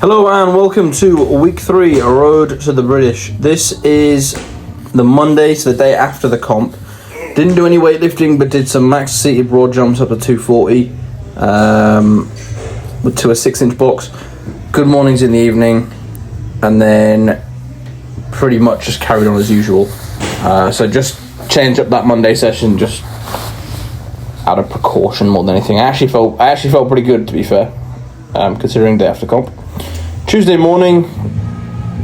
Hello and welcome to week 3, Road to the British. This is the Monday, so the day after the comp. Didn't do any weightlifting, but did some max seated broad jumps up to 240 to a 6-inch box. Good mornings in the evening, and then pretty much just carried on as usual. So just changed up that Monday session just out of precaution more than anything. I actually felt pretty good, to be fair, considering day after comp. Tuesday morning,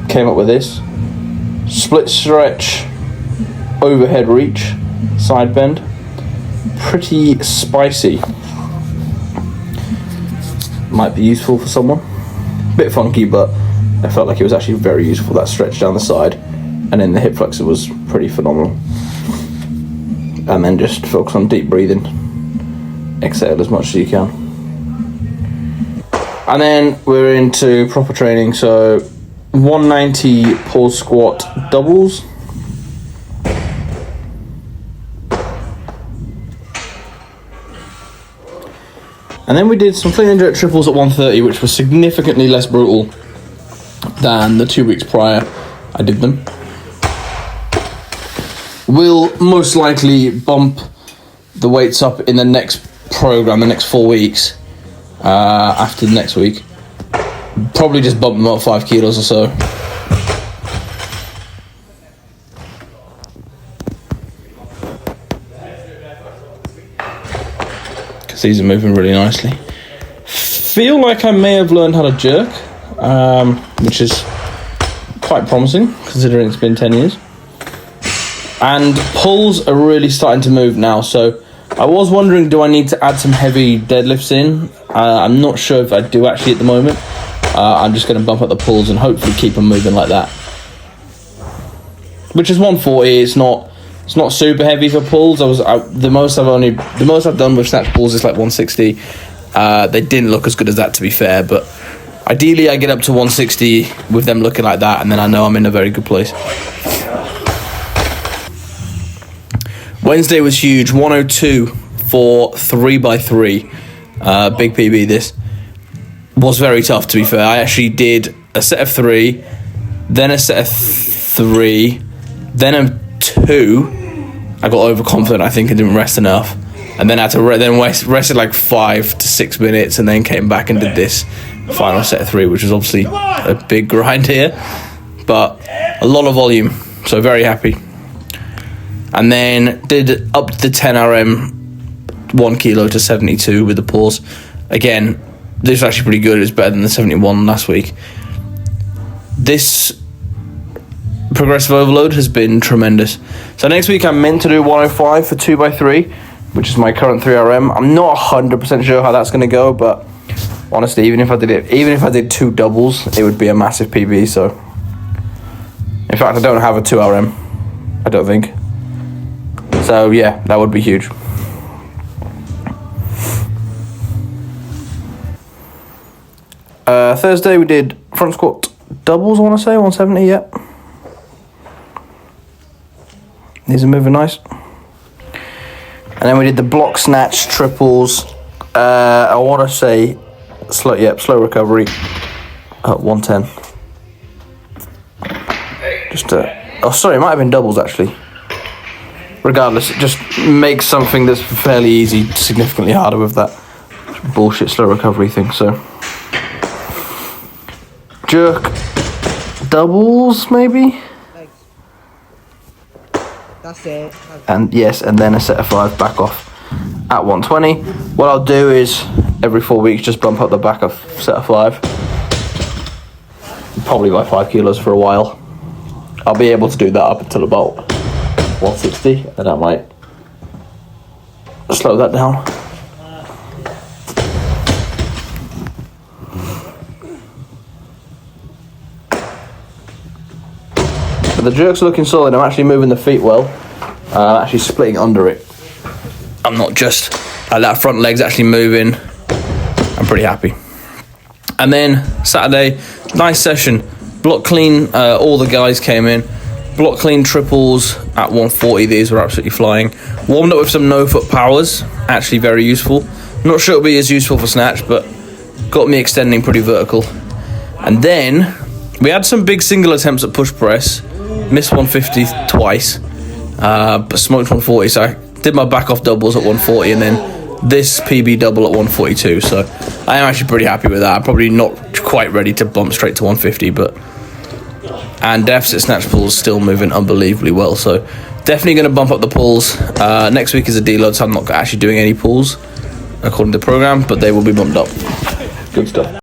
came up with this. Split stretch, overhead reach, side bend. Pretty spicy. Might be useful for someone. Bit funky, but I felt like it was actually very useful, that stretch down the side. And then the hip flexor was pretty phenomenal. And then just focus on deep breathing. Exhale as much as you can. And then we're into proper training, so 190 pause squat doubles. And then we did some clean and jerk triples at 130, which was significantly less brutal than the 2 weeks prior I did them. We'll most likely bump the weights up in the next program, the next 4 weeks. After the next week, probably just bump them up 5 kilos or so. Because these are moving really nicely. Feel like I may have learned how to jerk, which is quite promising considering it's been 10 years. And pulls are really starting to move now, so I was wondering, do I need to add some heavy deadlifts in? I'm not sure if I do actually at the moment. I'm just going to bump up the pulls and hopefully keep them moving like that. Which is 140. It's not super heavy for pulls. The most I've done with snatch pulls is like 160. They didn't look as good as that, to be fair, but ideally I get up to 160 with them looking like that, and then I know I'm in a very good place. Wednesday was huge, 102 for 3x3, big PB this. Was very tough, to be fair. I actually did a set of 3, then a set of 3, then a 2. I got overconfident, I think, and didn't rest enough. And then I had to rested like 5 to 6 minutes, and then came back and did this final set of 3, which was obviously a big grind here. But a lot of volume, so very happy. And then did up the 10 RM, 1 kilo to 72 with the pause. Again, this is actually pretty good. It's better than the 71 last week. This progressive overload has been tremendous. So next week I'm meant to do 105 for 2x3, which is my current 3 RM. I'm not 100% sure how that's going to go, but honestly, even if I did 2 doubles, it would be a massive PB. So, in fact, I don't have a 2 RM. I don't think. So yeah, that would be huge. Thursday we did front squat doubles, I want to say, 170, yep. These are moving nice. And then we did the block snatch triples, I want to say, slow recovery at 110. It might have been doubles actually. Regardless, it just makes something that's fairly easy significantly harder with that bullshit slow recovery thing. So, jerk doubles maybe? That's it. And yes, and then a set of 5 back off at 120. What I'll do is every 4 weeks just bump up the back of set of 5. Probably by 5 kilos for a while. I'll be able to do that up until about 160, and I might slow that down. But the jerk's looking solid. I'm actually moving the feet well. I'm actually splitting under it. I'm not just that front leg's actually moving. I'm pretty happy. And then Saturday, nice session. Block clean, all the guys came in. Block clean triples at 140, these were absolutely flying. Warmed up with some no foot powers, actually very useful. Not sure it'll be as useful for snatch, but got me extending pretty vertical. And then we had some big single attempts at push press. Missed 150 twice, but smoked 140. So I did my back off doubles at 140, and then this PB double at 142. So I am actually pretty happy with that. I'm probably not quite ready to bump straight to 150, but and deficit snatch pulls still moving unbelievably well. So definitely going to bump up the pulls. Next week is a deload, so I'm not actually doing any pulls according to the program, but they will be bumped up. Good stuff.